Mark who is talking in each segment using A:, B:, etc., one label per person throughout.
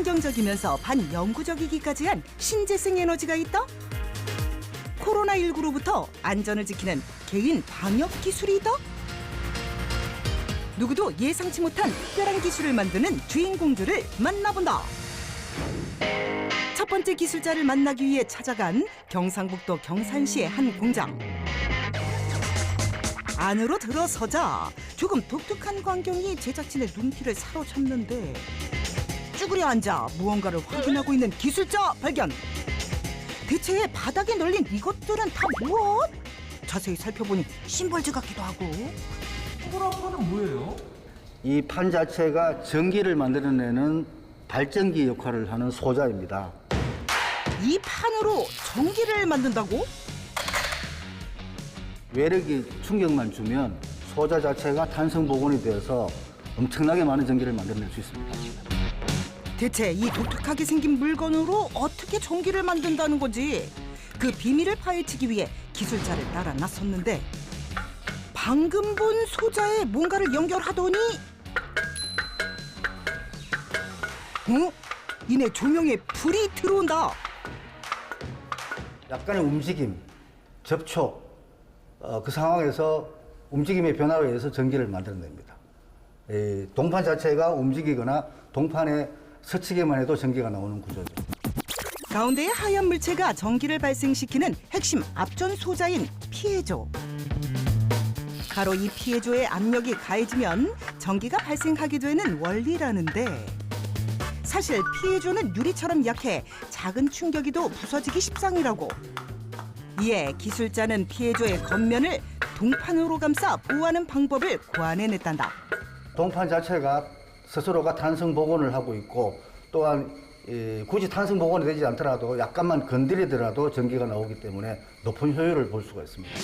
A: 친환경적이면서 반영구적이기까지 한 신재생 에너지가 있다? 코로나19로부터 안전을 지키는 개인 방역 기술이 있다? 누구도 예상치 못한 특별한 기술을 만드는 주인공들을 만나본다. 첫 번째 기술자를 만나기 위해 찾아간 경상북도 경산시의 한 공장. 안으로 들어서자 조금 독특한 광경이 제작진의 눈길을 사로잡는데 쭈그려 앉아 무언가를 확인하고 있는 기술자 발견. 대체 바닥에 널린 이것들은 다 무엇? 자세히 살펴보니 심벌즈 같기도 하고.
B: 포그라파는 뭐예요?
C: 이 판 자체가 전기를 만들어내는 발전기 역할을 하는 소자입니다.
A: 이 판으로 전기를 만든다고?
C: 외력이 충격만 주면 소자 자체가 탄성 복원이 되어서 엄청나게 많은 전기를 만들어낼 수 있습니다.
A: 대체 이 독특하게 생긴 물건으로 어떻게 전기를 만든다는 거지? 그 비밀을 파헤치기 위해 기술자를 따라 나섰는데 방금 본 소자에 뭔가를 연결하더니 이내 조명에 불이 들어온다.
C: 약간의 움직임, 접촉, 그 상황에서 움직임의 변화에 의해서 전기를 만들어냅니다. 동판 자체가 움직이거나 동판에 스치기만 해도 전기가 나오는 구조죠.
A: 가운데의 하얀 물체가 전기를 발생시키는 핵심 앞전 소자인 피에조. 바로 이 피에조의 압력이 가해지면 전기가 발생하게 되는 원리라는데 사실 피에조는 유리처럼 약해 작은 충격이도 부서지기 십상이라고. 이에 기술자는 피에조의 겉면을 동판으로 감싸 보호하는 방법을 고안해냈단다.
C: 동판 자체가 스스로가 탄성 복원을 하고 있고 또한 굳이 탄성 복원이 되지 않더라도 약간만 건드리더라도 전기가 나오기 때문에 높은 효율을 볼 수가 있습니다.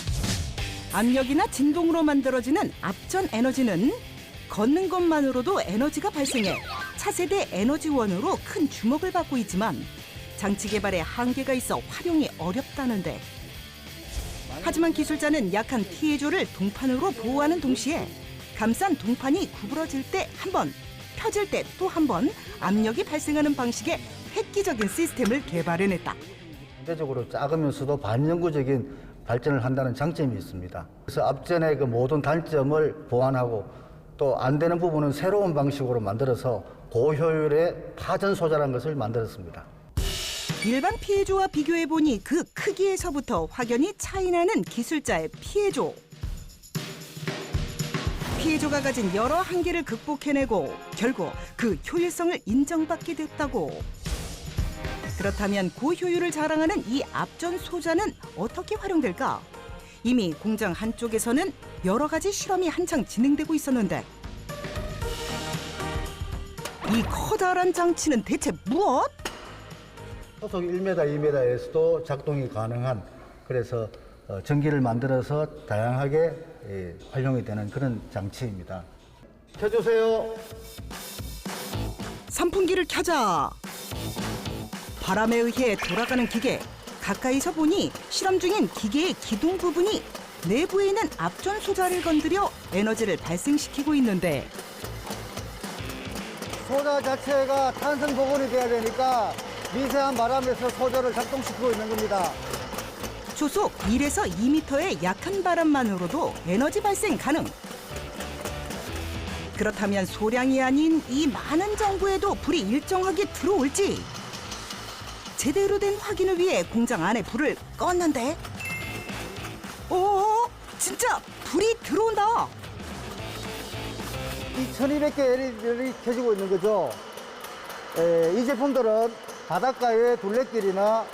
A: 압력이나 진동으로 만들어지는 앞전 에너지는 걷는 것만으로도 에너지가 발생해 차세대 에너지원으로 큰 주목을 받고 있지만 장치 개발에 한계가 있어 활용이 어렵다는데 하지만 기술자는 약한 피해조를 동판으로 보호하는 동시에 감싼 동판이 구부러질 때 한 번, 펴질 때 또 한 번 압력이 발생하는 방식의 획기적인 시스템을 개발해냈다.
C: 상대적으로 작으면서도 반영구적인 발전을 한다는 장점이 있습니다. 그래서 앞전의 그 모든 단점을 보완하고 또 안 되는 부분은 새로운 방식으로 만들어서 고효율의 파전 소자라는 것을 만들었습니다.
A: 일반 피해조와 비교해보니 그 크기에서부터 확연히 차이나는 기술자의 피해조. 피해조가 가진 여러 한계를 극복해내고 결국 그 효율성을 인정받게 됐다고. 그렇다면 고효율을 자랑하는 이 앞전 소자는 어떻게 활용될까? 이미 공장 한쪽에서는 여러 가지 실험이 한창 진행되고 있었는데 이 커다란 장치는 대체 무엇?
C: 소속 1m, 2m에서도 작동이 가능한 그래서 전기를 만들어서 다양하게 활용이 되는 그런 장치입니다. 켜주세요.
A: 선풍기를 켜자. 바람에 의해 돌아가는 기계. 가까이서 보니 실험 중인 기계의 기둥 부분이 내부에 있는 앞전 소자를 건드려 에너지를 발생시키고 있는데
C: 소자 자체가 탄성 복원이 돼야 되니까 미세한 바람에서 소자를 작동시키고 있는 겁니다.
A: 초속 1에서 2m의 약한 바람만으로도 에너지 발생 가능. 그렇다면 소량이 아닌 이 많은 정부에도 불이 일정하게 들어올지. 제대로 된 확인을 위해 공장 안에 불을 껐는데 진짜 불이 들어온다.
C: 이 1200개 LED를 켜지고 있는 거죠. 이 제품들은 바닷가의 둘레길이나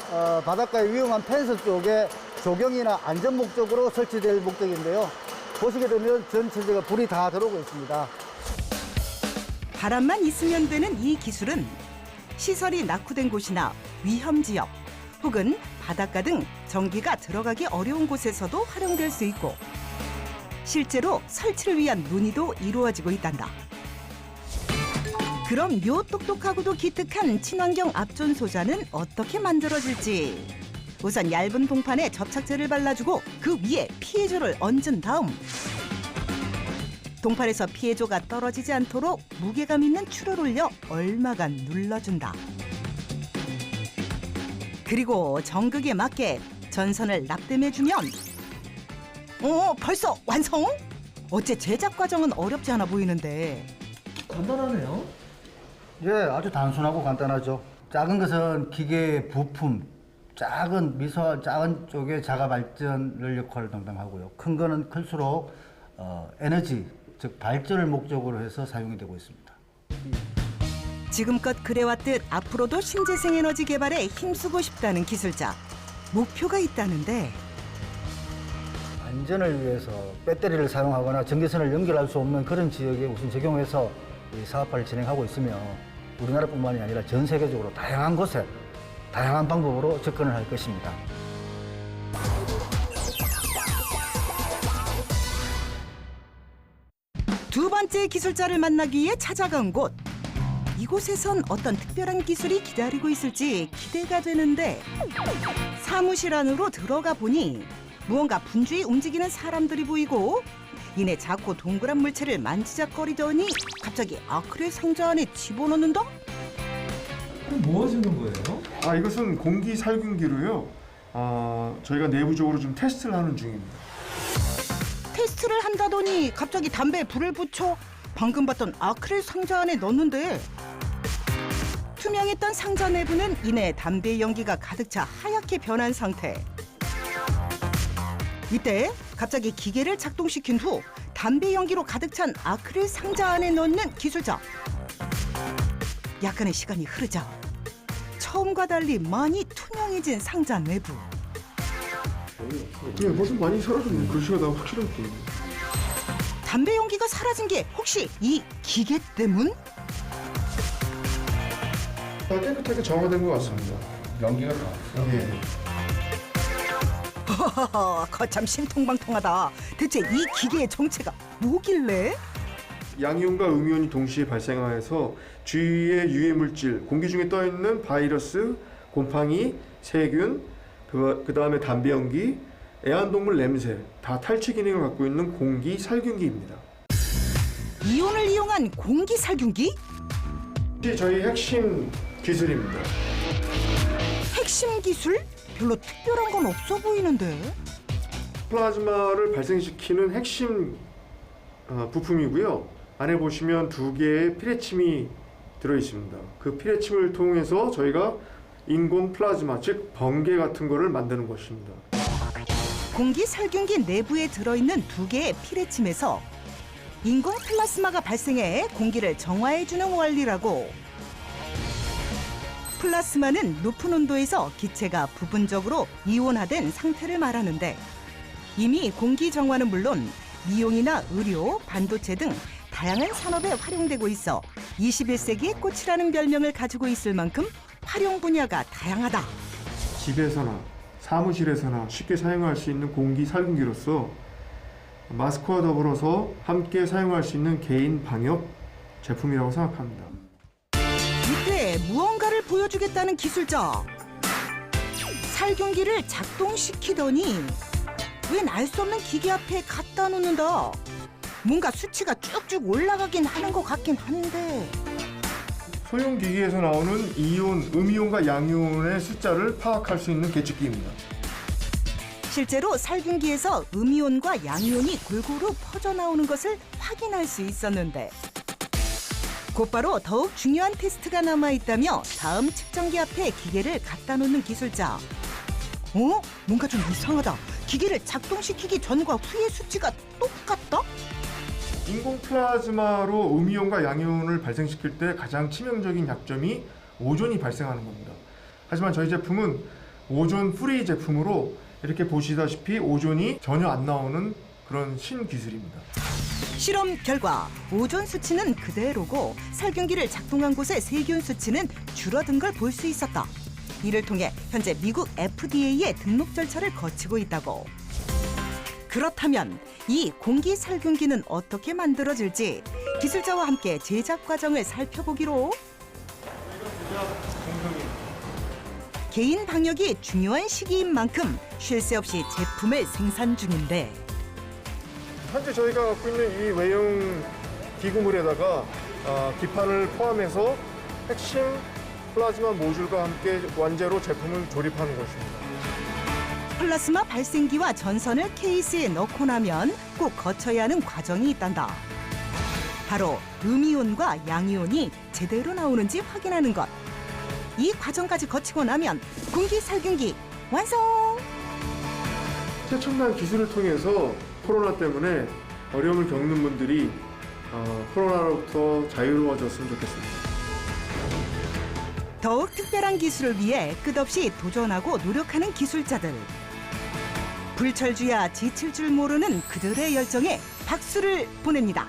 C: 바닷가의 위험한 펜스 쪽에 조경이나 안전 목적으로 설치될 목적인데요. 보시게 되면 전체가 불이 다 들어오고 있습니다.
A: 바람만 있으면 되는 이 기술은 시설이 낙후된 곳이나 위험 지역 혹은 바닷가 등 전기가 들어가기 어려운 곳에서도 활용될 수 있고 실제로 설치를 위한 논의도 이루어지고 있단다. 그럼 요 똑똑하고도 기특한 친환경 앞전 소자는 어떻게 만들어질지. 우선 얇은 동판에 접착제를 발라주고 그 위에 피해조를 얹은 다음 동판에서 피해조가 떨어지지 않도록 무게감 있는 줄을 올려 얼마간 눌러준다. 그리고 정극에 맞게 전선을 납땜해주면 벌써 완성? 어째 제작 과정은 어렵지 않아 보이는데.
B: 간단하네요.
C: 예, 아주 단순하고 간단하죠. 작은 것은 기계 부품, 작은 쪽에 자가 발전을 역할을 담당하고요. 큰 거는 클수록 에너지, 즉 발전을 목적으로 해서 사용이 되고 있습니다.
A: 지금껏 그래왔듯 앞으로도 신재생 에너지 개발에 힘쓰고 싶다는 기술자. 목표가 있다는데
C: 안전을 위해서 배터리를 사용하거나 전기선을 연결할 수 없는 그런 지역에 우선 적용해서 이 사업화를 진행하고 있으며 우리나라뿐만이 아니라 전 세계적으로 다양한 곳에 다양한 방법으로 접근을 할 것입니다.
A: 두 번째 기술자를 만나기 위해 찾아간 곳. 이곳에선 어떤 특별한 기술이 기다리고 있을지 기대가 되는데 사무실 안으로 들어가 보니 무언가 분주히 움직이는 사람들이 보이고 이내 작고 동그란 물체를 만지작거리더니 갑자기 아크릴 상자 안에 집어넣는다?
B: 그럼 뭐 하시는 거예요?
D: 이것은 공기 살균기로요. 저희가 내부적으로 좀 테스트를 하는 중입니다.
A: 테스트를 한다더니 갑자기 담배에 불을 붙여 방금 봤던 아크릴 상자 안에 넣는데 투명했던 상자 내부는 이내 담배 연기가 가득 차 하얗게 변한 상태. 이때 갑자기 기계를 작동시킨 후 담배 연기로 가득 찬 아크릴 상자 안에 넣는 기술자. 약간의 시간이 흐르자 처음과 달리 많이 투명해진 상자 내부.
D: 예, 모습 많이 사라졌네. 글씨가 나 확실한 게.
A: 담배 연기가 사라진 게 혹시 이 기계 때문?
D: 깨끗하게 정화된 것 같습니다. 연기가 다. 예.
A: 거참 신통방통하다. 대체 이 기계의 정체가 뭐길래?
D: 양이온과 음이온이 동시에 발생하여서 주위의 유해 물질, 공기 중에 떠 있는 바이러스, 곰팡이, 세균, 그 다음에 담배 연기, 애완동물 냄새 다 탈취 기능을 갖고 있는 공기 살균기입니다.
A: 이온을 이용한 공기 살균기?
D: 저희 핵심 기술입니다.
A: 핵심 기술? 별로 특별한 건 없어 보이는데.
D: 플라즈마를 발생시키는 핵심 부품이고요. 안에 보시면 두 개의 피레침이 들어 있습니다. 그 피레침을 통해서 저희가 인공 플라즈마, 즉 번개 같은 거를 만드는 것입니다.
A: 공기 살균기 내부에 들어있는 두 개의 피레침에서 인공 플라스마가 발생해 공기를 정화해주는 원리라고. 플라스마는 높은 온도에서 기체가 부분적으로 이온화된 상태를 말하는데 이미 공기 정화는 물론 미용이나 의료, 반도체 등 다양한 산업에 활용되고 있어 21세기의 꽃이라는 별명을 가지고 있을 만큼 활용 분야가 다양하다.
D: 집에서나 사무실에서나 쉽게 사용할 수 있는 공기 살균기로서 마스크와 더불어서 함께 사용할 수 있는 개인 방역 제품이라고 생각합니다.
A: 이때 무언가를 보여주겠다는 기술자. 살균기를 작동시키더니 웬 알 수 없는 기계 앞에 갖다 놓는다. 뭔가 수치가 쭉쭉 올라가긴 하는 것 같긴 한데.
D: 소형 기기에서 나오는 이온, 음이온과 양이온의 숫자를 파악할 수 있는 계측기입니다.
A: 실제로 살균기에서 음이온과 양이온이 골고루 퍼져나오는 것을 확인할 수 있었는데 곧바로 더욱 중요한 테스트가 남아있다며 다음 측정기 앞에 기계를 갖다 놓는 기술자. 뭔가 좀 이상하다. 기계를 작동시키기 전과 후의 수치가 똑같다?
D: 인공 플라즈마로 음이온과 양이온을 발생시킬 때 가장 치명적인 약점이 오존이 발생하는 겁니다. 하지만 저희 제품은 오존 프리 제품으로 이렇게 보시다시피 오존이 전혀 안 나오는 그런 신기술입니다.
A: 실험 결과 오존 수치는 그대로고 살균기를 작동한 곳의 세균 수치는 줄어든 걸 볼 수 있었다. 이를 통해 현재 미국 FDA의 등록 절차를 거치고 있다고. 그렇다면 이 공기 살균기는 어떻게 만들어질지 기술자와 함께 제작 과정을 살펴보기로. 개인 방역이 중요한 시기인 만큼 쉴 새 없이 제품을 생산 중인데
D: 현재 저희가 갖고 있는 이 외형 기구물에다가 기판을 포함해서 핵심 플라즈마 모듈과 함께 완제로 제품을 조립하는 것입니다.
A: 플라스마 발생기와 전선을 케이스에 넣고 나면 꼭 거쳐야 하는 과정이 있단다. 바로 음이온과 양이온이 제대로 나오는지 확인하는 것. 이 과정까지 거치고 나면 공기살균기 완성!
D: 최첨단 기술을 통해서 코로나 때문에 어려움을 겪는 분들이 코로나로부터 자유로워졌으면 좋겠습니다.
A: 더욱 특별한 기술을 위해 끝없이 도전하고 노력하는 기술자들. 불철주야 지칠 줄 모르는 그들의 열정에 박수를 보냅니다.